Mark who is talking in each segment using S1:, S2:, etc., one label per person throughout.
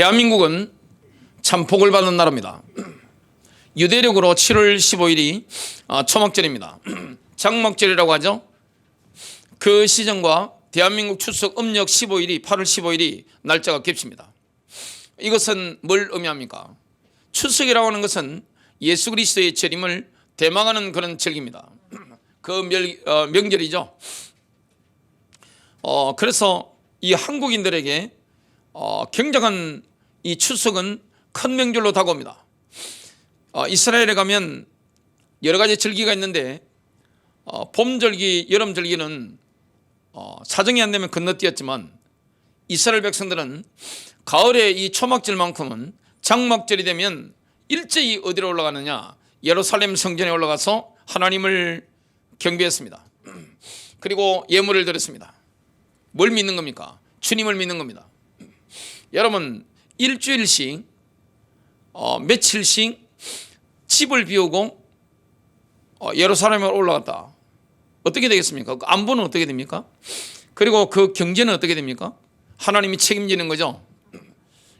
S1: 대한민국은 참 복을 받는 나라입니다. 유대력으로 7월 15일이 초막절입니다. 장막절이라고 하죠. 그 시즌과 대한민국 추석 음력 15일이 8월 15일이 날짜가 겹칩니다. 이것은 뭘 의미합니까? 추석이라고 하는 것은 예수 그리스도의 재림을 대망하는 그런 절기입니다. 그 명절이죠. 그래서 이 한국인들에게 굉장한 이 추석은 큰 명절로 다가옵니다. 이스라엘에 가면 여러 가지 절기가 있는데 봄절기, 여름절기는 사정이 안 되면 건너뛰었지만 이스라엘 백성들은 가을에 이 초막절만큼은 장막절이 되면 일제히 어디로 올라가느냐? 예루살렘 성전에 올라가서 하나님을 경배했습니다. 그리고 예물을 드렸습니다. 뭘 믿는 겁니까? 주님을 믿는 겁니다. 여러분, 일주일씩 며칠씩 집을 비우고 예루살렘에 올라갔다. 어떻게 되겠습니까? 그 안보는 어떻게 됩니까? 그리고 그 경제는 어떻게 됩니까? 하나님이 책임지는 거죠.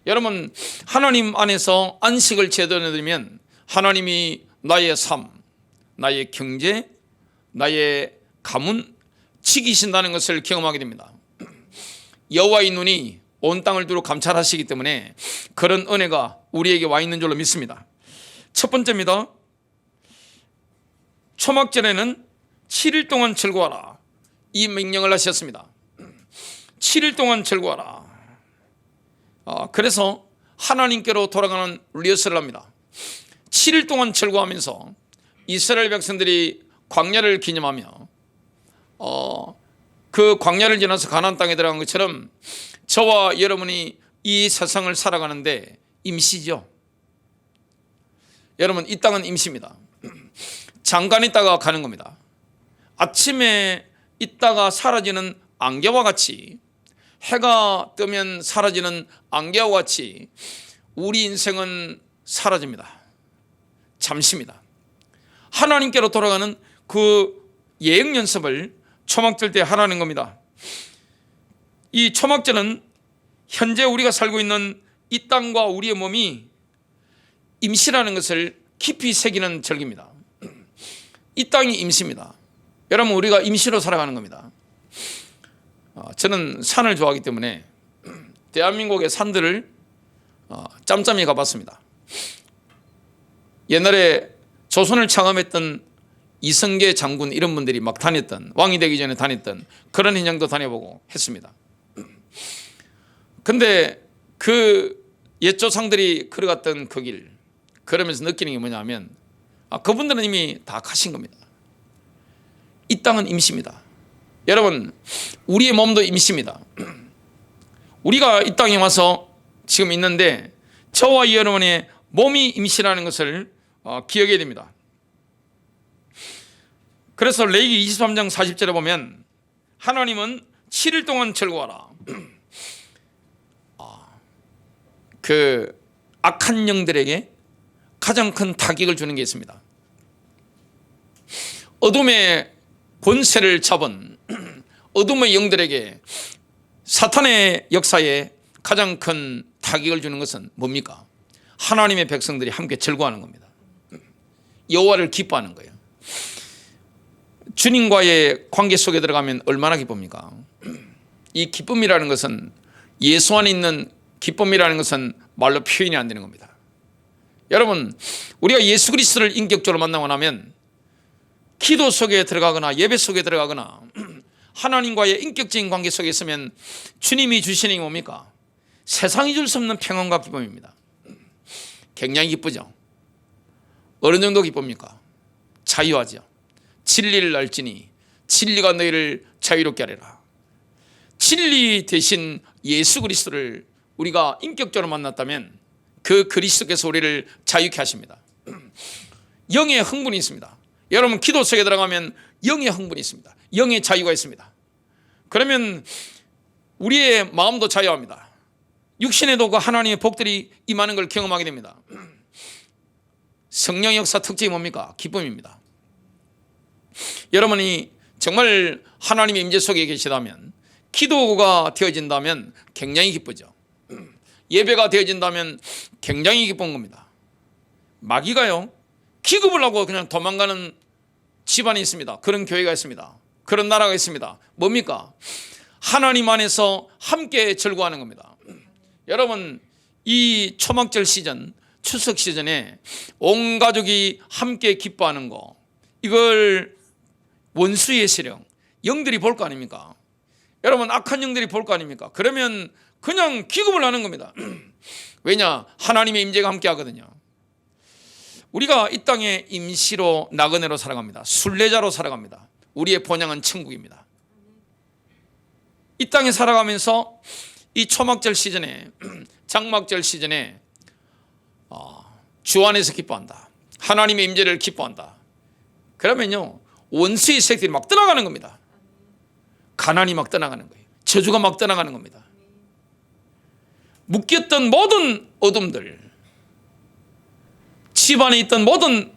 S1: 여러분, 하나님 안에서 안식을 제대로 드리면 하나님이 나의 삶, 나의 경제, 나의 가문 지키신다는 것을 경험하게 됩니다. 여호와의 눈이 온 땅을 두루 감찰하시기 때문에 그런 은혜가 우리에게 와 있는 줄로 믿습니다. 첫 번째입니다. 초막절에는 7일 동안 즐거워하라. 이 명령을 하셨습니다. 7일 동안 즐거워하라. 그래서 하나님께로 돌아가는 리허설을 합니다. 7일 동안 즐거워하면서 이스라엘 백성들이 광야를 기념하며 그 광야를 지나서 가나안 땅에 들어간 것처럼 저와 여러분이 이 세상을 살아가는데 임시죠. 여러분, 이 땅은 임시입니다. 잠깐 있다가 가는 겁니다. 아침에 있다가 사라지는 안개와 같이, 해가 뜨면 사라지는 안개와 같이 우리 인생은 사라집니다. 잠시입니다. 하나님께로 돌아가는 그 예행 연습을 초막절 때 하라는 겁니다. 이 초막절은 현재 우리가 살고 있는 이 땅과 우리의 몸이 임시라는 것을 깊이 새기는 절기입니다. 이 땅이 임시입니다. 여러분, 우리가 임시로 살아가는 겁니다. 저는 산을 좋아하기 때문에 대한민국의 산들을 짬짬이 가봤습니다. 옛날에 조선을 창업했던 이성계 장군 이런 분들이 막 다녔던, 왕이 되기 전에 다녔던 그런 현장도 다녀보고 했습니다. 근데 그 옛 조상들이 걸어갔던 그 길, 그러면서 느끼는 게 뭐냐면 그분들은 이미 다 가신 겁니다. 이 땅은 임시입니다. 여러분, 우리의 몸도 임시입니다. 우리가 이 땅에 와서 지금 있는데 저와 여러분의 몸이 임시라는 것을 기억해야 됩니다. 그래서 레위기 23장 40절에 보면 하나님은 7일 동안 즐거워하라. 그 악한 영들에게 가장 큰 타격을 주는 게 있습니다. 어둠의 권세를 잡은 어둠의 영들에게 사탄의 역사에 가장 큰 타격을 주는 것은 뭡니까? 하나님의 백성들이 함께 즐거워하는 겁니다. 여호와를 기뻐하는 거예요. 주님과의 관계 속에 들어가면 얼마나 기쁩니까? 이 기쁨이라는 것은, 예수 안에 있는 기쁨이라는 것은 말로 표현이 안 되는 겁니다. 여러분, 우리가 예수 그리스도를 인격적으로 만나고 나면 기도 속에 들어가거나 예배 속에 들어가거나 하나님과의 인격적인 관계 속에 있으면 주님이 주시는 게 뭡니까? 세상이 줄 수 없는 평안과 기쁨입니다. 굉장히 기쁘죠. 어느 정도 기쁩니까? 자유하죠. 진리를 알지니 진리가 너희를 자유롭게 하리라. 진리 대신 예수 그리스도를 우리가 인격적으로 만났다면 그 그리스도께서 우리를 자유케 하십니다. 영의 흥분이 있습니다. 여러분, 기도 속에 들어가면 영의 흥분이 있습니다. 영의 자유가 있습니다. 그러면 우리의 마음도 자유합니다. 육신에도 그 하나님의 복들이 임하는 걸 경험하게 됩니다. 성령 역사 특징이 뭡니까? 기쁨입니다. 여러분이 정말 하나님의 임재 속에 계시다면, 기도가 되어진다면 굉장히 기쁘죠. 예배가 되어진다면 굉장히 기쁜 겁니다. 마귀가요, 기급을 하고 그냥 도망가는 집안이 있습니다. 그런 교회가 있습니다. 그런 나라가 있습니다. 뭡니까? 하나님 안에서 함께 즐거워하는 겁니다. 여러분, 이 초막절 시즌, 추석 시즌에 온 가족이 함께 기뻐하는 거, 이걸 원수의 세력, 영들이 볼 거 아닙니까? 여러분, 악한 영들이 볼 거 아닙니까? 그러면 그냥 기겁을 하는 겁니다. 왜냐? 하나님의 임재가 함께 하거든요. 우리가 이 땅에 임시로 나그네로 살아갑니다. 순례자로 살아갑니다. 우리의 본향은 천국입니다. 이 땅에 살아가면서 이 초막절 시즌에, 장막절 시즌에 주 안에서 기뻐한다. 하나님의 임재를 기뻐한다. 그러면요, 원수의 세력들이 막 떠나가는 겁니다. 가난이 막 떠나가는 거예요. 저주가 막 떠나가는 겁니다. 묶였던 모든 어둠들, 집안에 있던 모든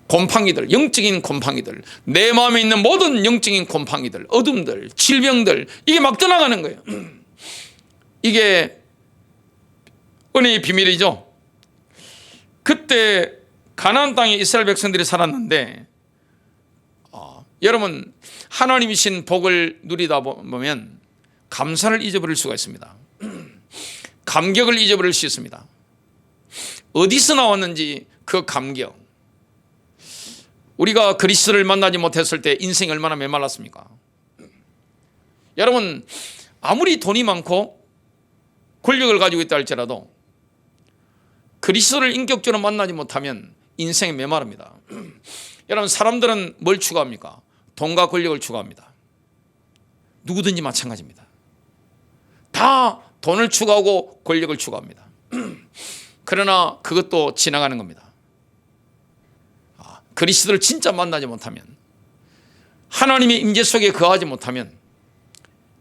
S1: 곰팡이들, 영적인 곰팡이들, 내 마음에 있는 모든 영적인 곰팡이들, 어둠들, 질병들, 이게 막 떠나가는 거예요. 이게 은혜의 비밀이죠. 그때 가나안 땅에 이스라엘 백성들이 살았는데 여러분, 하나님이신 복을 누리다 보면 감사를 잊어버릴 수가 있습니다. 감격을 잊어버릴 수 있습니다. 어디서 나왔는지 그 감격. 우리가 그리스도를 만나지 못했을 때 인생이 얼마나 메말랐습니까? 여러분, 아무리 돈이 많고 권력을 가지고 있다 할지라도 그리스도를 인격적으로 만나지 못하면 인생이 메마릅니다. 여러분, 사람들은 뭘 추구합니까? 돈과 권력을 추구합니다. 누구든지 마찬가지입니다. 다 돈을 추구하고 권력을 추구합니다. 그러나 그것도 지나가는 겁니다. 그리스도를 진짜 만나지 못하면, 하나님의 임재 속에 거하지 못하면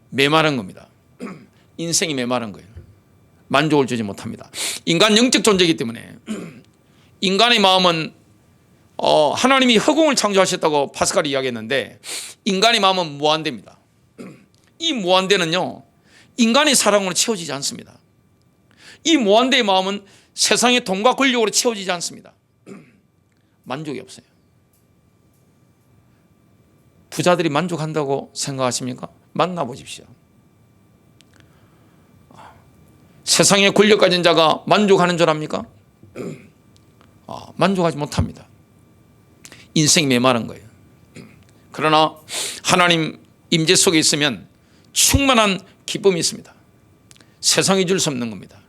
S1: 메마른 겁니다. 인생이 메마른 거예요. 만족을 주지 못합니다. 인간 영적 존재이기 때문에 인간의 마음은 하나님이 허공을 창조하셨다고 파스칼이 이야기했는데, 인간의 마음은 무한대입니다. 이 무한대는요, 인간의 사랑으로 채워지지 않습니다. 이 무한대의 마음은 세상의 돈과 권력으로 채워지지 않습니다. 만족이 없어요. 부자들이 만족한다고 생각하십니까? 만나보십시오. 세상에 권력 가진 자가 만족하는 줄 압니까? 만족하지 못합니다. 인생이 메마른 거예요. 그러나 하나님 임재 속에 있으면 충만한 기쁨이 있습니다. 세상이 줄 수 없는 겁니다.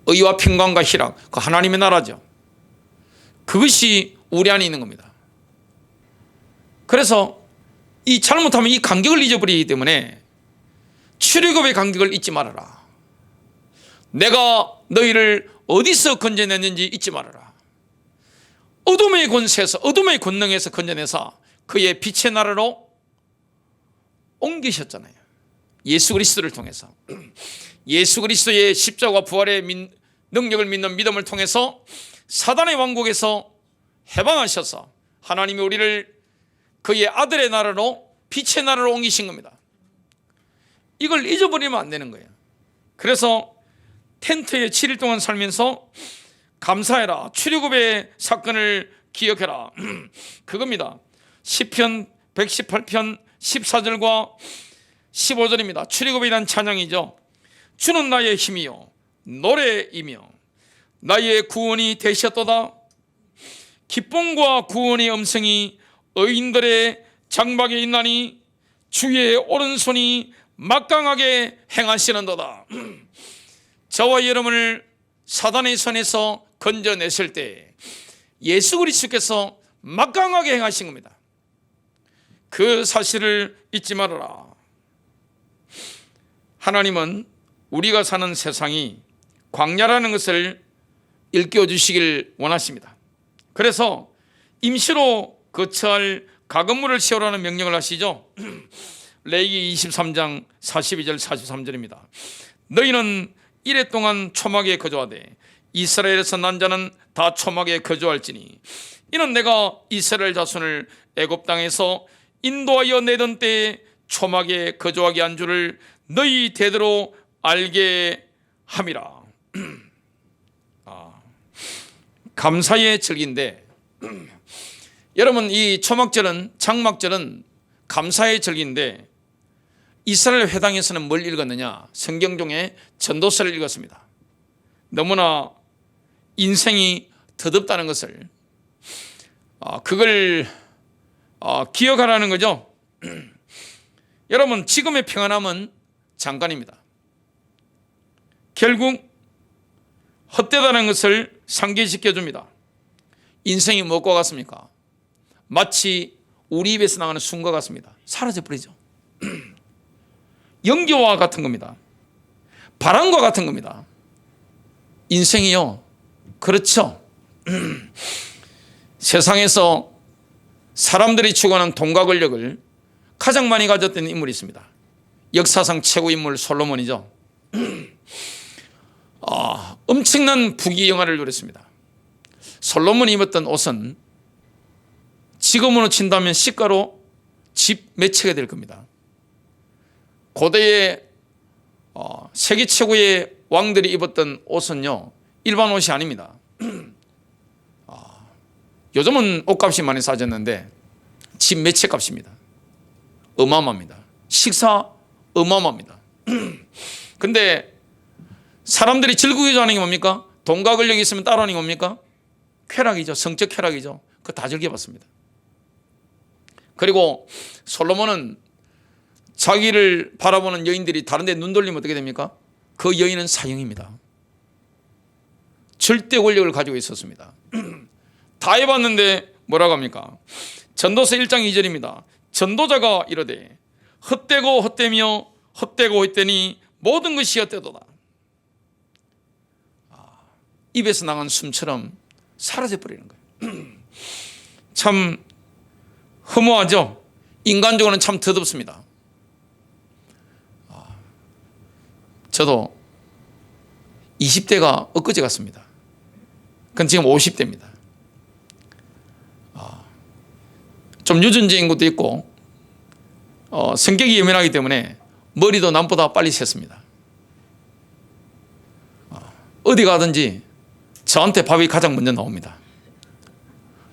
S1: 의와 평강과 희락, 그 하나님의 나라죠. 그것이 우리 안에 있는 겁니다. 그래서 이 잘못하면 이 간격을 잊어버리기 때문에 출애굽의 간격을 잊지 말아라. 내가 너희를 어디서 건져냈는지 잊지 말아라. 어둠의 권세에서, 어둠의 권능에서 건져내서 그의 빛의 나라로 옮기셨잖아요. 예수 그리스도를 통해서. 예수 그리스도의 십자가 부활의 능력을 믿는 믿음을 통해서 사단의 왕국에서 해방하셔서 하나님이 우리를 그의 아들의 나라로, 빛의 나라로 옮기신 겁니다. 이걸 잊어버리면 안 되는 거예요. 그래서 텐트에 7일 동안 살면서 감사해라, 출애굽의 사건을 기억해라, 그겁니다. 시편 118편 14절과 15절입니다. 출애굽에 대한 찬양이죠. 주는 나의 힘이요 노래이며 나의 구원이 되셨도다. 기쁨과 구원의 음성이 의인들의 장막에 있나니 주의 오른손이 막강하게 행하시는도다. 저와 여러분을 사단의 손에서 건져내실 때 예수 그리스도께서 막강하게 행하신 겁니다. 그 사실을 잊지 말아라. 하나님은 우리가 사는 세상이 광야라는 것을 일깨워 주시길 원하십니다. 그래서 임시로 거처할 가건물을 세우라는 명령을 하시죠. 레위기 23장 42절 43절입니다. 너희는 이래 동안 초막에 거주하되 이스라엘에서 난 자는 다 초막에 거주할지니 이는 내가 이스라엘 자손을 애굽 땅에서 인도하여 내던 때에 초막에 거주하게 한 줄을 너희 대대로 알게 함이라. 감사의 절기인데 여러분, 이 초막절은, 장막절은 감사의 절기인데 이스라엘 회당에서는 뭘 읽었느냐? 성경 중에 전도서를 읽었습니다. 너무나 인생이 더덥다는 것을 그걸 기억하라는 거죠. 여러분, 지금의 평안함은 잠깐입니다. 결국 헛되다는 것을 상기시켜줍니다. 인생이 무엇과 같습니까? 마치 우리 입에서 나가는 숨과 같습니다. 사라져버리죠. 연기와 같은 겁니다. 바람과 같은 겁니다. 인생이요, 그렇죠. 세상에서 사람들이 추구하는 돈과 권력을 가장 많이 가졌던 인물이 있습니다. 역사상 최고 인물 솔로몬이죠. 엄청난 부귀영화를 누렸습니다. 솔로몬이 입었던 옷은 지금으로 친다면 시가로 집 몇 채가 될 겁니다. 고대의 세계 최고의 왕들이 입었던 옷은요, 일반 옷이 아닙니다. 요즘은 옷값이 많이 싸졌는데 집 몇 채 값입니다. 어마어마합니다. 식사 어마어마합니다. 근데 사람들이 즐거워져 하는 게 뭡니까? 돈과 권력이 있으면 따라오는 게 뭡니까? 쾌락이죠. 성적 쾌락이죠. 그거 다 즐겨봤습니다. 그리고 솔로몬은 자기를 바라보는 여인들이 다른 데 눈 돌리면 어떻게 됩니까? 그 여인은 사형입니다. 절대 권력을 가지고 있었습니다. 다 해봤는데 뭐라고 합니까? 전도서 1장 2절입니다. 전도자가 이르되 헛되고 헛되며 헛되고 헛되니 모든 것이 헛되도다. 입에서 나간 숨처럼 사라져버리는 거예요. 참 허무하죠. 인간적으로는 참 더덥습니다. 저도 20대가 엊그제 같습니다. 그건 지금 50대입니다. 좀 유전적인 것도 있고 성격이 예민하기 때문에 머리도 남보다 빨리 샜습니다. 어디 가든지 저한테 밥이 가장 먼저 나옵니다.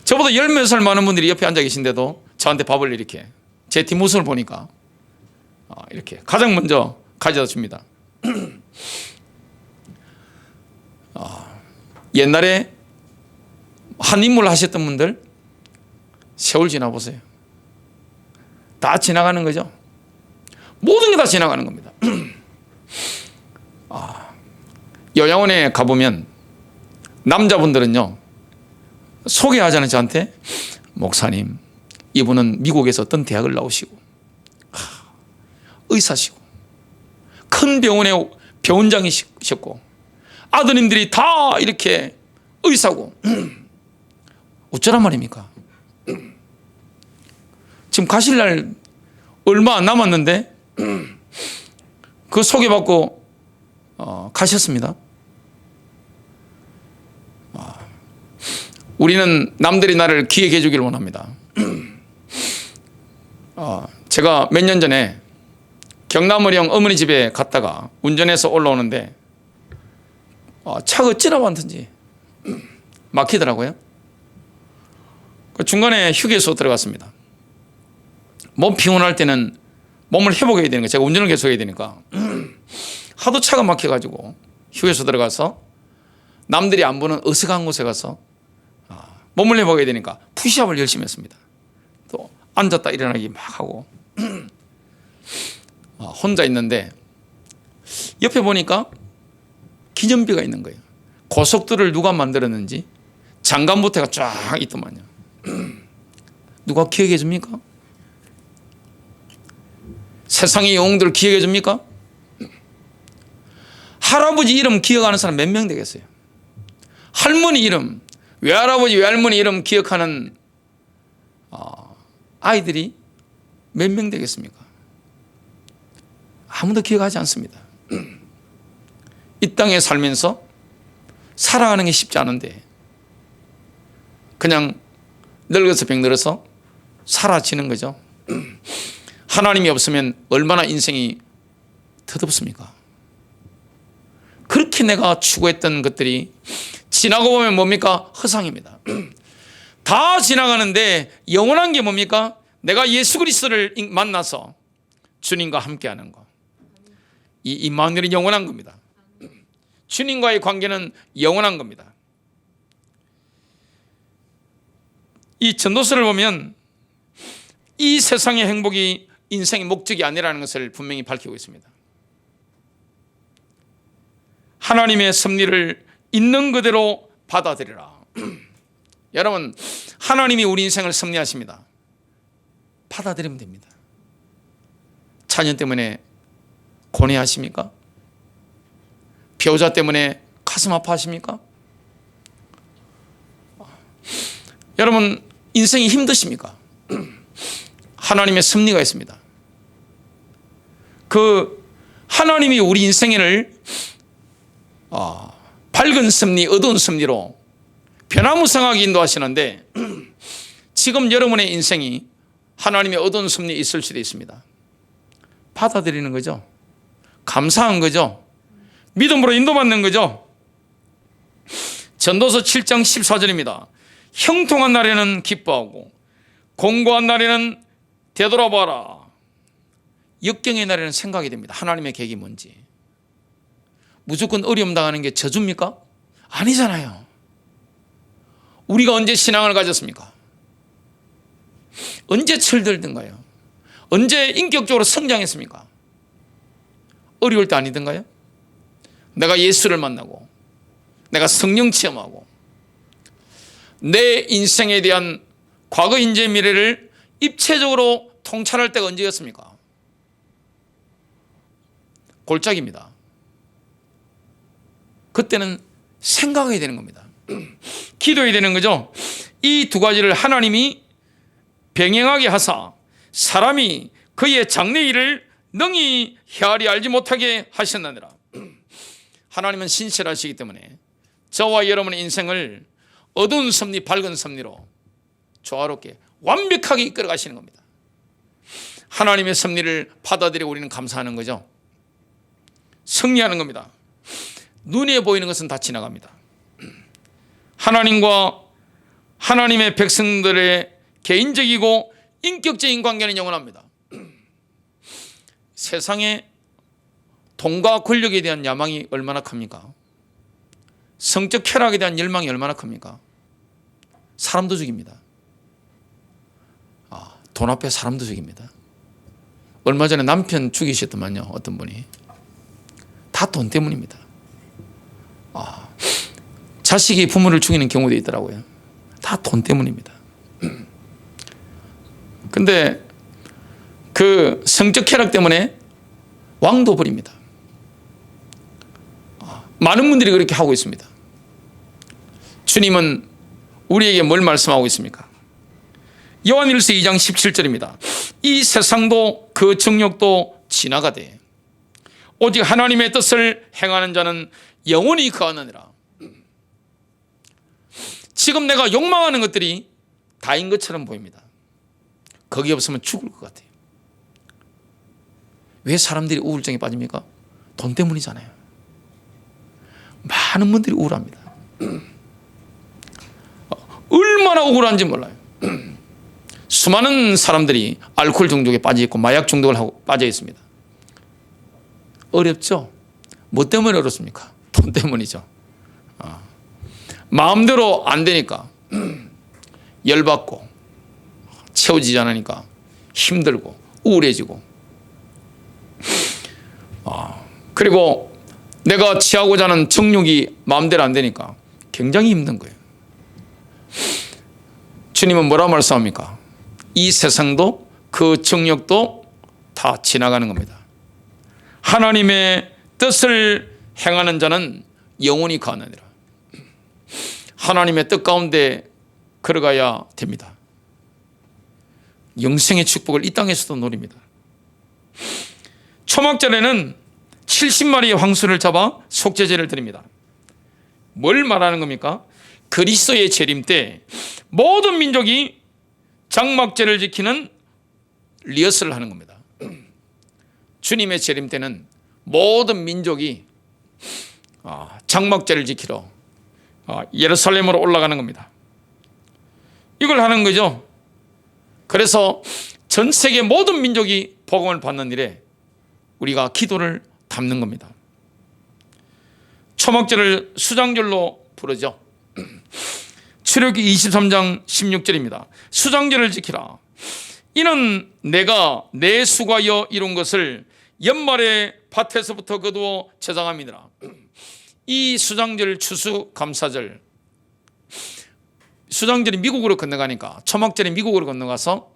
S1: 저보다 10몇 살 많은 분들이 옆에 앉아 계신데도 저한테 밥을 이렇게 제 뒷모습을 보니까 이렇게 가장 먼저 가져다 줍니다. 옛날에 한 인물 하셨던 분들 세월 지나보세요. 다 지나가는 거죠. 모든 게 다 지나가는 겁니다. 요양원에 가보면 남자분들은요, 소개하잖아요. 저한테. 목사님, 이분은 미국에서 어떤 대학을 나오시고 의사시고 큰 병원의 병원장이셨고 아드님들이 다 이렇게 의사고 어쩌란 말입니까? 지금 가실 날 얼마 안 남았는데 그 소개받고 가셨습니다. 우리는 남들이 나를 기획해 주기를 원합니다. 제가 몇 년 전에 경남어령 어머니 집에 갔다가 운전해서 올라오는데 차가 어찌나 많던지 막히더라고요. 중간에 휴게소 들어갔습니다. 몸 피곤할 때는 몸을 회복해야 되는 거예요. 제가 운전을 계속 해야 되니까 하도 차가 막혀가지고 휴게소 들어가서 남들이 안 보는 어색한 곳에 가서 몸을 회복해야 되니까 푸시업을 열심히 했습니다. 또 앉았다 일어나기 막 하고 혼자 있는데 옆에 보니까 기념비가 있는 거예요. 고속도로를 누가 만들었는지 장관부터가 쫙 있더만요. 누가 기억해 줍니까? 세상의 영웅들 기억해 줍니까? 할아버지 이름 기억하는 사람 몇 명 되겠어요? 할머니 이름, 외할아버지 외할머니 이름 기억하는 아이들이 몇 명 되겠습니까? 아무도 기억하지 않습니다. 이 땅에 살면서 살아가는 게 쉽지 않은데 그냥 늙어서 병들어서 사라지는 거죠. 하나님이 없으면 얼마나 인생이 더덥습니까? 그렇게 지극히 내가 추구했던 것들이 지나고 보면 뭡니까? 허상입니다. 다 지나가는데 영원한 게 뭡니까? 내가 예수 그리스도를 만나서 주님과 함께하는 거. 이 임마누엘이 영원한 겁니다. 주님과의 관계는 영원한 겁니다. 이 전도서를 보면 이 세상의 행복이 인생의 목적이 아니라는 것을 분명히 밝히고 있습니다. 하나님의 섭리를 있는 그대로 받아들이라. 여러분, 하나님이 우리 인생을 섭리하십니다. 받아들이면 됩니다. 자녀 때문에 고뇌하십니까? 배우자 때문에 가슴 아파하십니까? 여러분, 인생이 힘드십니까? 하나님의 섭리가 있습니다. 그 하나님이 우리 인생을 밝은 섭리, 어두운 섭리로 변화무쌍하게 인도하시는데 지금 여러분의 인생이 하나님의 어두운 섭리에 있을 수도 있습니다. 받아들이는 거죠. 감사한 거죠. 믿음으로 인도받는 거죠. 전도서 7장 14절입니다. 형통한 날에는 기뻐하고 공고한 날에는 되돌아봐라. 역경의 날에는 생각이 됩니다. 하나님의 계획이 뭔지. 무조건 어려움 당하는 게 저주입니까? 아니잖아요. 우리가 언제 신앙을 가졌습니까? 언제 철들든가요? 언제 인격적으로 성장했습니까? 어려울 때 아니던가요? 내가 예수를 만나고 내가 성령 체험하고 내 인생에 대한 과거, 현재, 미래를 입체적으로 통찰할 때가 언제였습니까? 골짜기입니다. 그때는 생각해야 되는 겁니다. 기도해야 되는 거죠. 이 두 가지를 하나님이 병행하게 하사 사람이 그의 장래 일을 능히 헤아리 알지 못하게 하셨느니라. 하나님은 신실하시기 때문에 저와 여러분의 인생을 어두운 섭리, 밝은 섭리로 조화롭게 완벽하게 이끌어 가시는 겁니다. 하나님의 섭리를 받아들이고 우리는 감사하는 거죠. 승리하는 겁니다. 눈에 보이는 것은 다 지나갑니다. 하나님과 하나님의 백성들의 개인적이고 인격적인 관계는 영원합니다. 세상에 돈과 권력에 대한 야망이 얼마나 큽니까? 성적 쾌락에 대한 열망이 얼마나 큽니까? 사람도 죽입니다. 돈 앞에 사람도 죽입니다. 얼마 전에 남편 죽이셨더만요. 어떤 분이. 다 돈 때문입니다. 자식이 부모를 죽이는 경우도 있더라고요. 다 돈 때문입니다. 근데 그 성적 쾌락 때문에 왕도 버립니다. 많은 분들이 그렇게 하고 있습니다. 주님은 우리에게 뭘 말씀하고 있습니까? 요한일서 2장 17절입니다. 이 세상도 그 정욕도 지나가되 오직 하나님의 뜻을 행하는 자는 영원히 거하느니라. 지금 내가 욕망하는 것들이 다인 것처럼 보입니다. 거기 없으면 죽을 것 같아요. 왜 사람들이 우울증에 빠집니까? 돈 때문이잖아요. 많은 분들이 우울합니다. 얼마나 우울한지 몰라요. 수많은 사람들이 알코올 중독에 빠져 있고 마약 중독을 하고 빠져 있습니다. 어렵죠? 뭐 때문에 어렵습니까? 돈 때문이죠. 마음대로 안 되니까 열받고 채워지지 않으니까 힘들고 우울해지고 그리고 내가 취하고자 하는 정욕이 마음대로 안 되니까 굉장히 힘든 거예요. 주님은 뭐라 말씀합니까? 이 세상도 그 정욕도 다 지나가는 겁니다. 하나님의 뜻을 행하는 자는 영원히 거하느니라. 하나님의 뜻 가운데 걸어가야 됩니다. 영생의 축복을 이 땅에서도 누립니다. 초막절에는 70마리의 황소를 잡아 속죄제를 드립니다. 뭘 말하는 겁니까? 그리스도의 재림 때 모든 민족이 장막제를 지키는 리허설을 하는 겁니다. 주님의 재림 때는 모든 민족이 장막제를 지키러 예루살렘으로 올라가는 겁니다. 이걸 하는 거죠. 그래서 전 세계 모든 민족이 복음을 받는 일에 우리가 기도를 담는 겁니다. 초막절을 수장절로 부르죠. 출애굽기 23장 16절입니다. 수장절을 지키라. 이는 내가 내 수가여 이룬 것을 연말에 밭에서부터 거두어 제장함이니라. 이 수장절, 추수감사절, 수장절이 미국으로 건너가니까 초막절이 미국으로 건너가서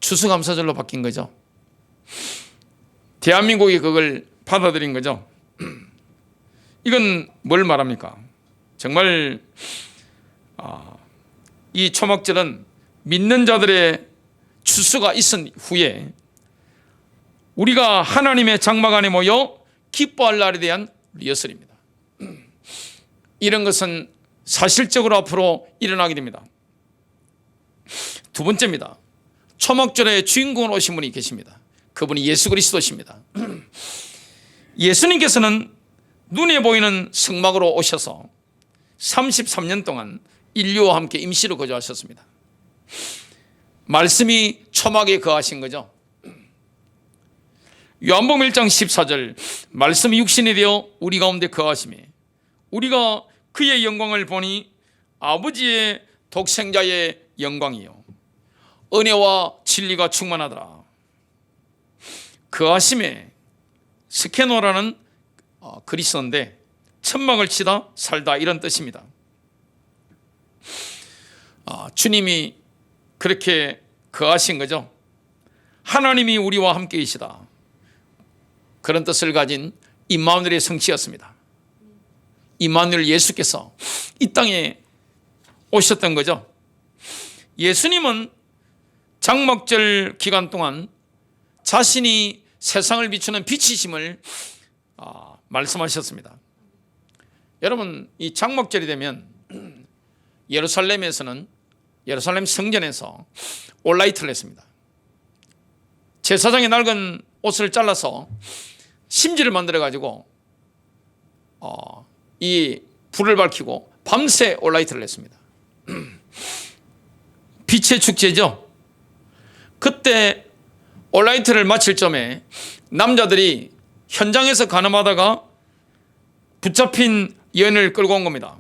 S1: 추수감사절로 바뀐 거죠. 대한민국이 그걸 받아들인 거죠. 이건 뭘 말합니까? 정말 이 초막절은 믿는 자들의 추수가 있은 후에 우리가 하나님의 장막 안에 모여 기뻐할 날에 대한 리허설입니다. 이런 것은 사실적으로 앞으로 일어나게 됩니다. 두 번째입니다. 초막절의 주인공으로 오신 분이 계십니다. 그분이 예수 그리스도십니다. 예수님께서는 눈에 보이는 성막으로 오셔서 33년 동안 인류와 함께 임시로 거주하셨습니다. 말씀이 초막에 거하신 거죠. 요한복음 1장 14절, 말씀이 육신이 되어 우리 가운데 거하시매 우리가 그의 영광을 보니 아버지의 독생자의 영광이요 은혜와 진리가 충만하더라. 거하심에 스케노라는 그리스어인데 천막을 치다 살다 이런 뜻입니다. 주님이 그렇게 거하신 거죠. 하나님이 우리와 함께 계시다. 그런 뜻을 가진 임마누엘의 성취였습니다. 임마누엘 예수께서 이 땅에 오셨던 거죠. 예수님은 장막절 기간 동안 자신이 세상을 비추는 빛이심을 말씀하셨습니다. 여러분, 이 장막절이 되면 예루살렘에서는 예루살렘 성전에서 올라이트를 했습니다. 제사장의 낡은 옷을 잘라서 심지를 만들어 가지고 이 불을 밝히고 밤새 올라이트를 했습니다. 빛의 축제죠. 그때 올라이트를 마칠 점에 남자들이 현장에서 가늠하다가 붙잡힌 여인을 끌고 온 겁니다.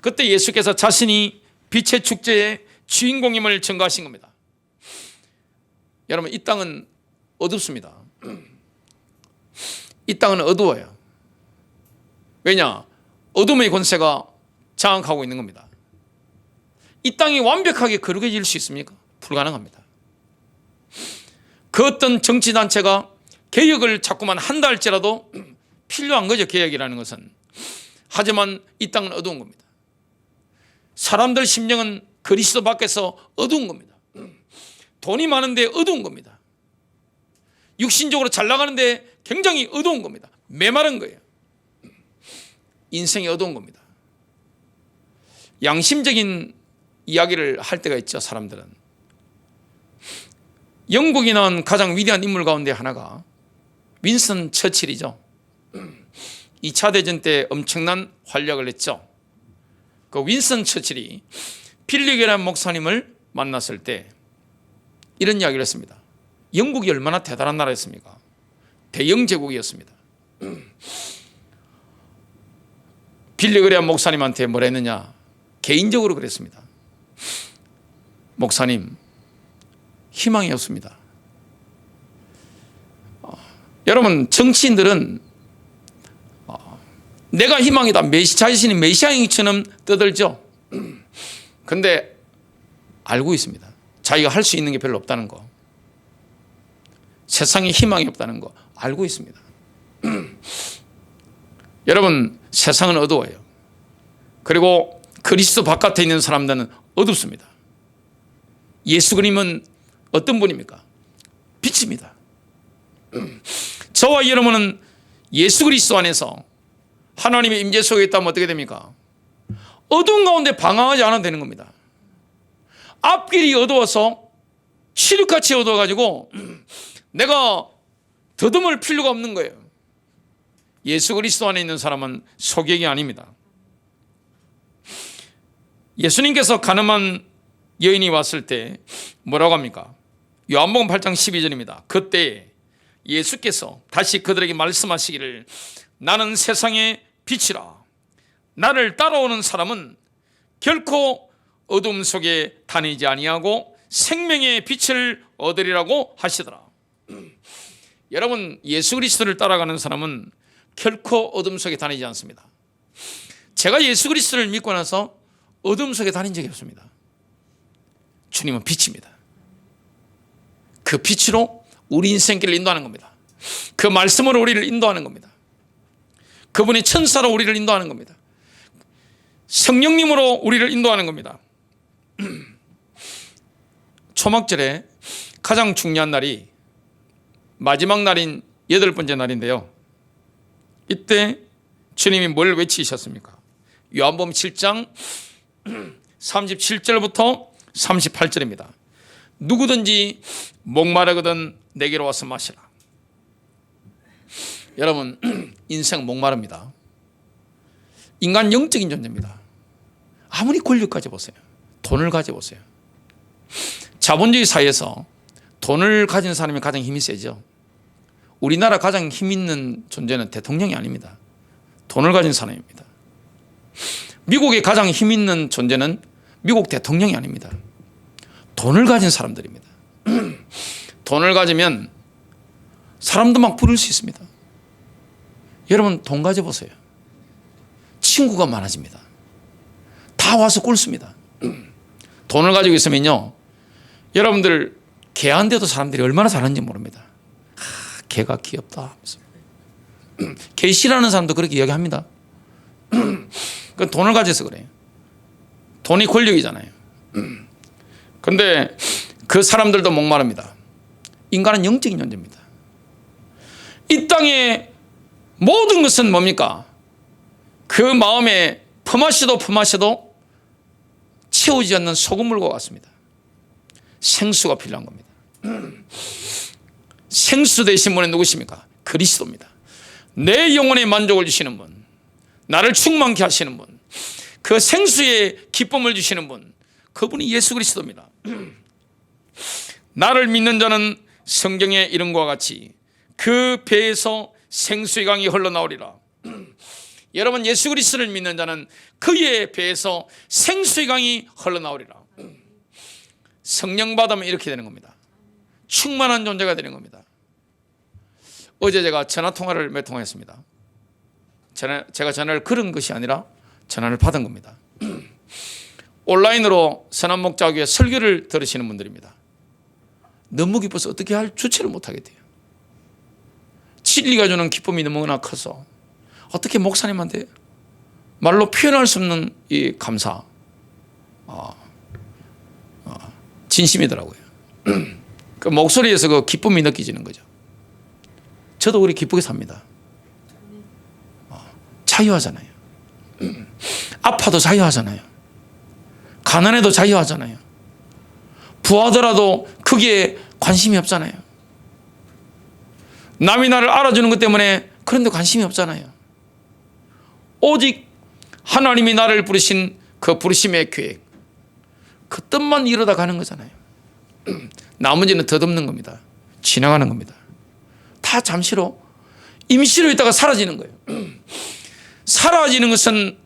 S1: 그때 예수께서 자신이 빛의 축제의 주인공임을 증거하신 겁니다. 여러분, 이 땅은 어둡습니다. 이 땅은 어두워요. 왜냐? 어둠의 권세가 장악하고 있는 겁니다. 이 땅이 완벽하게 거룩해질 수 있습니까? 불가능합니다. 그 어떤 정치단체가 개혁을 자꾸만 한다 할지라도 필요한 거죠, 개혁이라는 것은. 하지만 이 땅은 어두운 겁니다. 사람들 심령은 그리스도 밖에서 어두운 겁니다. 돈이 많은데 어두운 겁니다. 육신적으로 잘 나가는데 굉장히 어두운 겁니다. 메마른 거예요. 인생이 어두운 겁니다. 양심적인 이야기를 할 때가 있죠, 사람들은. 영국이 낳은 가장 위대한 인물 가운데 하나가 윈스턴 처칠이죠. 2차 대전 때 엄청난 활약을 했죠. 그 윈스턴 처칠이 빌리그레엄 목사님을 만났을 때 이런 이야기를 했습니다. 영국이 얼마나 대단한 나라였습니까? 대영 제국이었습니다. 빌리그레엄 목사님한테 뭘 했느냐? 개인적으로 그랬습니다. 목사님, 희망이 없습니다. 여러분, 정치인들은 내가 희망이다, 자신이 메시아인처럼 떠들죠. 그런데 알고 있습니다. 자기가 할 수 있는 게 별로 없다는 거, 세상에 희망이 없다는 거 알고 있습니다. 여러분, 세상은 어두워요. 그리고 그리스도 바깥에 있는 사람들은 어둡습니다. 예수 그님은 어떤 분입니까? 빛입니다. 저와 여러분은 예수 그리스도 안에서 하나님의 임재 속에 있다면 어떻게 됩니까? 어두운 가운데 방황하지 않아도 되는 겁니다. 앞길이 어두워서 칠흑같이 어두워가지고 내가 더듬을 필요가 없는 거예요. 예수 그리스도 안에 있는 사람은 소경이 아닙니다. 예수님께서 가늠한 여인이 왔을 때 뭐라고 합니까? 요한복음 8장 12절입니다. 그때 예수께서 다시 그들에게 말씀하시기를 나는 세상의 빛이라. 나를 따라오는 사람은 결코 어둠 속에 다니지 아니하고 생명의 빛을 얻으리라고 하시더라. 여러분, 예수 그리스도를 따라가는 사람은 결코 어둠 속에 다니지 않습니다. 제가 예수 그리스도를 믿고 나서 어둠 속에 다닌 적이 없습니다. 주님은 빛입니다. 그 빛으로 우리 인생길을 인도하는 겁니다. 그 말씀으로 우리를 인도하는 겁니다. 그분이 천사로 우리를 인도하는 겁니다. 성령님으로 우리를 인도하는 겁니다. 초막절에 가장 중요한 날이 마지막 날인 8번째 날인데요. 이때 주님이 뭘 외치셨습니까? 요한복음 7장 37절부터 38절입니다. 누구든지 목마르거든 내게로 와서 마시라. 여러분, 인생 목마릅니다. 인간 영적인 존재입니다. 아무리 권력 가져보세요. 돈을 가져보세요. 자본주의 사회에서 돈을 가진 사람이 가장 힘이 세죠. 우리나라 가장 힘 있는 존재는 대통령이 아닙니다. 돈을 가진 사람입니다. 미국의 가장 힘 있는 존재는 미국 대통령이 아닙니다. 돈을 가진 사람들입니다. 돈을 가지면 사람도 막 부를 수 있습니다. 여러분, 돈 가져보세요. 친구가 많아집니다. 다 와서 꿇습니다. 돈을 가지고 있으면요, 여러분들 개한테도 사람들이 얼마나 잘하는지 모릅니다. 개가 귀엽다 하면서. 개 싫어하는 사람도 그렇게 이야기합니다. 그건 돈을 가져서 그래요. 돈이 권력이잖아요. 그런데 그 사람들도 목마릅니다. 인간은 영적인 존재입니다. 이 땅의 모든 것은 뭡니까? 그 마음에 품마셔도 채우지 않는 소금물과 같습니다. 생수가 필요한 겁니다. 생수 되신 분은 누구십니까? 그리스도입니다. 내 영혼에 만족을 주시는 분, 나를 충만케 하시는 분, 그 생수에 기쁨을 주시는 분, 그분이 예수 그리스도입니다. 나를 믿는 자는 성경의 이름과 같이 그 배에서 생수의 강이 흘러나오리라. 여러분, 예수 그리스도를 믿는 자는 그의 배에서 생수의 강이 흘러나오리라. 성령 받으면 이렇게 되는 겁니다. 충만한 존재가 되는 겁니다. 어제 제가 전화통화를 몇 통 했습니다. 제가 전화를 걸은 것이 아니라 전화를 받은 겁니다. 온라인으로 선한목자교회 설교를 들으시는 분들입니다. 너무 기뻐서 어떻게 할 주체를 못하게 돼요. 진리가 주는 기쁨이 너무나 커서 어떻게 목사님한테 말로 표현할 수 없는 이 감사, 진심이더라고요. 그 목소리에서 그 기쁨이 느껴지는 거죠. 저도 우리 기쁘게 삽니다. 자유하잖아요. 아파도 자유하잖아요. 가난해도 자유하잖아요. 부하더라도 크게 관심이 없잖아요. 남이 나를 알아주는 것 때문에 그런데 관심이 없잖아요. 오직 하나님이 나를 부르신 그 부르심의 계획, 그 뜻만 이루다 가는 거잖아요. 나머지는 덧없는 겁니다. 지나가는 겁니다. 다 잠시로, 임시로 있다가 사라지는 거예요. 사라지는 것은,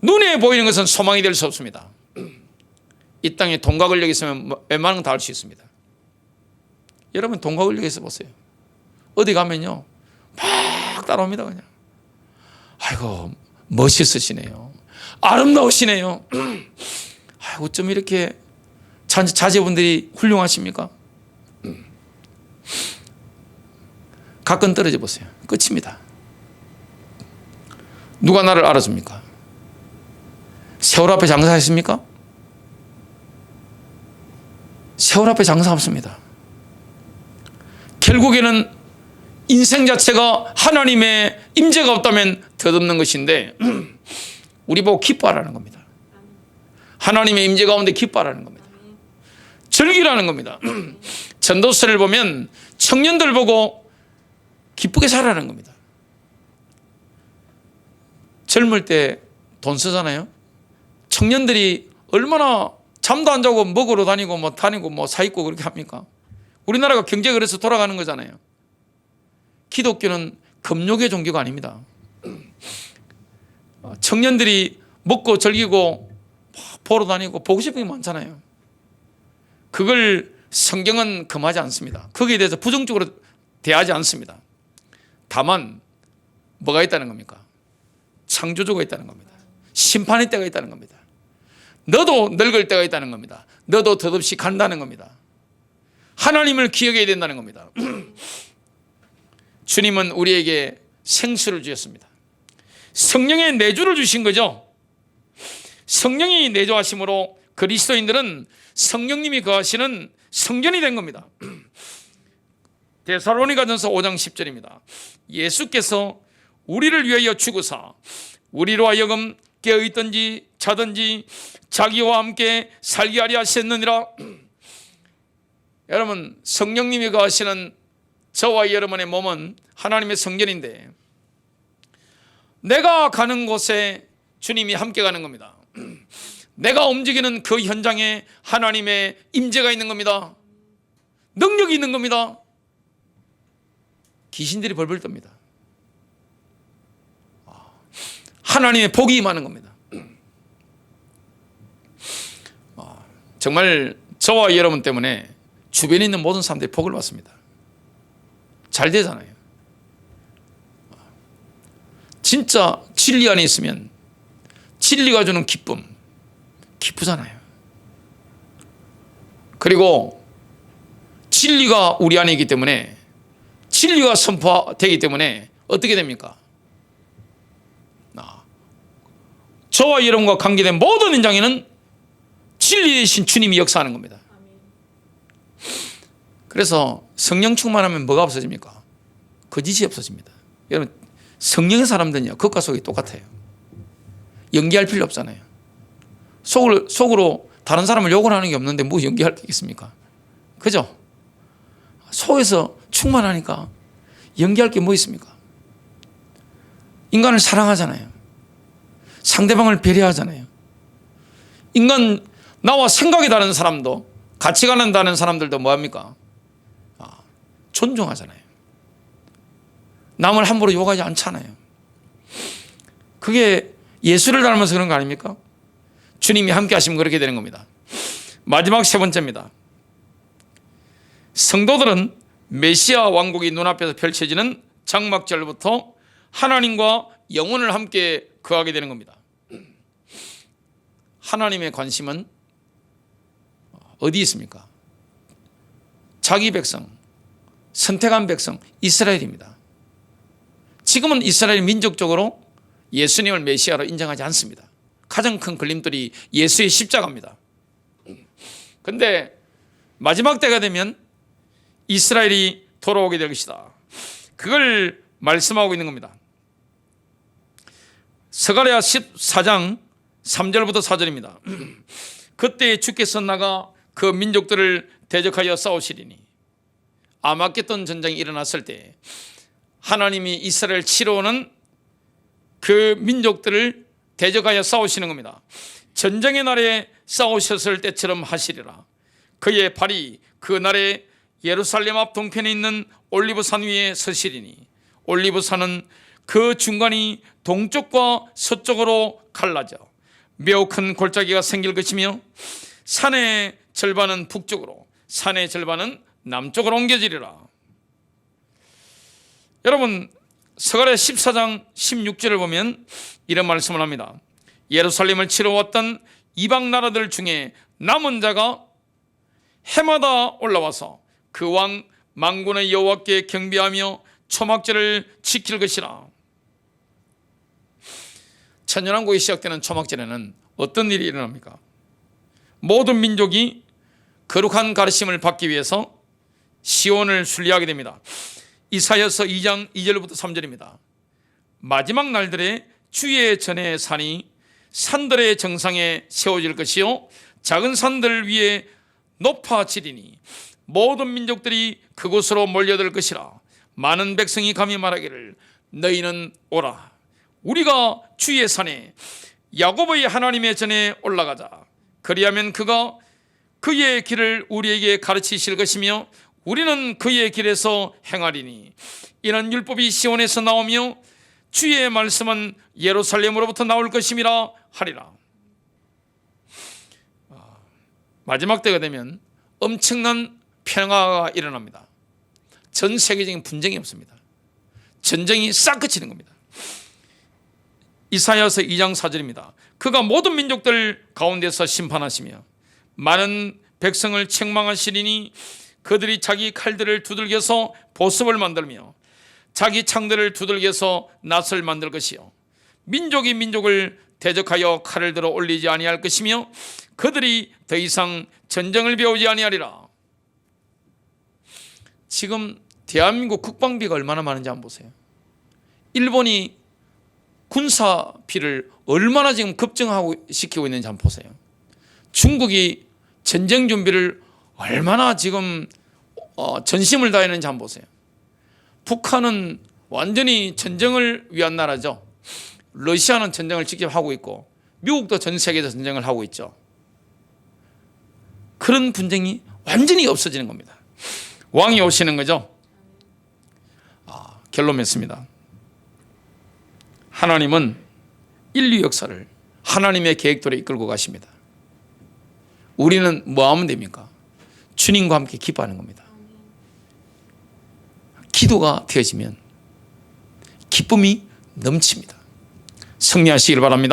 S1: 눈에 보이는 것은 소망이 될 수 없습니다. 이 땅에 돈과 권력이 있으면 웬만한 건 다 할 수 있습니다. 여러분, 돈과 권력이 있어 보세요. 어디 가면요, 막 따라옵니다. 그냥. 아이고, 멋있으시네요. 아름다우시네요. 아이고, 어쩜 이렇게 자제분들이 훌륭하십니까? 가끔 떨어져 보세요. 끝입니다. 누가 나를 알아줍니까? 세월 앞에 장사했습니까? 세월 앞에 장사 없습니다. 결국에는 인생 자체가 하나님의 임재가 없다면 덧없는 것인데, 우리 보고 기뻐하라는 겁니다. 하나님의 임재 가운데 기뻐하라는 겁니다. 즐기라는 겁니다. 전도서를 보면 청년들 보고 기쁘게 살아라는 겁니다. 젊을 때 돈 쓰잖아요. 청년들이 얼마나 잠도 안 자고 먹으러 다니고 뭐 사 입고 그렇게 합니까? 우리나라가 경제가 그래서 돌아가는 거잖아요. 기독교는 금욕의 종교가 아닙니다. 청년들이 먹고 즐기고 보러 다니고 보고 싶은 게 많잖아요. 그걸 성경은 금하지 않습니다. 거기에 대해서 부정적으로 대하지 않습니다. 다만 뭐가 있다는 겁니까? 창조주가 있다는 겁니다. 심판의 때가 있다는 겁니다. 너도 늙을 때가 있다는 겁니다. 너도 덧없이 간다는 겁니다. 하나님을 기억해야 된다는 겁니다. 주님은 우리에게 생수를 주셨습니다. 성령의 내주를 주신 거죠. 성령이 내주하심으로 그리스도인들은 성령님이 거하시는 성전이 된 겁니다. 데살로니가전서 5장 10절입니다. 예수께서 우리를 위하여 죽으사 우리로 하여금 깨어있든지 자든지 자기와 함께 살게 하려 하셨느니라. 여러분, 성령님이 거하시는 저와 여러분의 몸은 하나님의 성전인데 내가 가는 곳에 주님이 함께 가는 겁니다. 내가 움직이는 그 현장에 하나님의 임재가 있는 겁니다. 능력이 있는 겁니다. 귀신들이 벌벌 떱니다. 하나님의 복이 임하는 겁니다. 정말 저와 여러분 때문에 주변에 있는 모든 사람들이 복을 받습니다. 잘 되잖아요. 진짜 진리 안에 있으면 진리가 주는 기쁨, 기쁘잖아요. 그리고 진리가 우리 안에 있기 때문에, 진리가 선포되기 때문에 어떻게 됩니까? 저와 여러분과 관계된 모든 현장에는 진리 대신 주님이 역사하는 겁니다. 그래서 성령 충만하면 뭐가 없어집니까? 거짓이 없어집니다. 여러분, 성령의 사람들은요, 겉과 속이 똑같아요. 연기할 필요 없잖아요. 속으로 다른 사람을 욕을 하는 게 없는데 뭐 연기할 게 있겠습니까? 그죠? 속에서 충만하니까 연기할 게 뭐 있습니까? 인간을 사랑하잖아요. 상대방을 배려하잖아요. 인간, 나와 생각이 다른 사람도, 가치관이 다른 사람들도 뭐합니까? 존중하잖아요. 남을 함부로 욕하지 않잖아요. 그게 예수를 닮아서 그런 거 아닙니까? 주님이 함께 하시면 그렇게 되는 겁니다. 마지막 세 번째입니다. 성도들은 메시아 왕국이 눈앞에서 펼쳐지는 장막절부터 하나님과 영원을 함께 거하게 되는 겁니다. 하나님의 관심은 어디 있습니까? 자기 백성, 선택한 백성, 이스라엘입니다. 지금은 이스라엘 민족적으로 예수님을 메시아로 인정하지 않습니다. 가장 큰 걸림돌이 예수의 십자가입니다. 그런데 마지막 때가 되면 이스라엘이 돌아오게 될 것이다. 그걸 말씀하고 있는 겁니다. 스가랴 14장 3절부터 4절입니다. 그때 주께서 나가 그 민족들을 대적하여 싸우시리니, 아마겟돈 전쟁이 일어났을 때 하나님이 이스라엘 치러 오는 그 민족들을 대적하여 싸우시는 겁니다. 전쟁의 날에 싸우셨을 때처럼 하시리라. 그의 발이 그 날에 예루살렘 앞 동편에 있는 올리브산 위에 서시리니, 올리브산은 그 중간이 동쪽과 서쪽으로 갈라져 매우 큰 골짜기가 생길 것이며, 산의 절반은 북쪽으로, 산의 절반은 남쪽으로 옮겨지리라. 여러분, 스가랴 14장 16절을 보면 이런 말씀을 합니다. 예루살렘을 치러 왔던 이방 나라들 중에 남은 자가 해마다 올라와서 그 왕 만군의 여호와께 경배하며 초막절을 지킬 것이라. 천년왕국이 시작되는 초막절에는 어떤 일이 일어납니까? 모든 민족이 거룩한 가르침을 받기 위해서 시온을 순례하게 됩니다. 이사야서 2장 2절부터 3절입니다. 마지막 날들에 주의 전의 산이 산들의 정상에 세워질 것이요 작은 산들 위에 높아지리니 모든 민족들이 그곳으로 몰려들 것이라. 많은 백성이 감히 말하기를 너희는 오라, 우리가 주의 산에 야곱의 하나님의 전에 올라가자. 그리하면 그가 그의 길을 우리에게 가르치실 것이며 우리는 그의 길에서 행하리니 이는 율법이 시온에서 나오며 주의 말씀은 예루살렘으로부터 나올 것임이라 하리라. 마지막 때가 되면 엄청난 평화가 일어납니다. 전 세계적인 분쟁이 없습니다. 전쟁이 싹 그치는 겁니다. 이사야서 2장 4절입니다. 그가 모든 민족들 가운데서 심판하시며 많은 백성을 책망하시리니 그들이 자기 칼들을 두들겨서 보습을 만들며 자기 창들을 두들겨서 낫을 만들 것이요 민족이 민족을 대적하여 칼을 들어 올리지 아니할 것이며 그들이 더 이상 전쟁을 배우지 아니하리라. 지금 대한민국 국방비가 얼마나 많은지 한번 보세요. 일본이 군사비를 얼마나 지금 급증하고 시키고 있는지 한번 보세요. 중국이 전쟁 준비를 얼마나 지금 전심을 다했는지 한번 보세요. 북한은 완전히 전쟁을 위한 나라죠. 러시아는 전쟁을 직접 하고 있고 미국도 전 세계에서 전쟁을 하고 있죠. 그런 분쟁이 완전히 없어지는 겁니다. 왕이 오시는 거죠. 결론 맺습니다. 하나님은 인류 역사를 하나님의 계획대로 이끌고 가십니다. 우리는 뭐 하면 됩니까? 주님과 함께 기뻐하는 겁니다. 기도가 되어지면 기쁨이 넘칩니다. 승리하시길 바랍니다.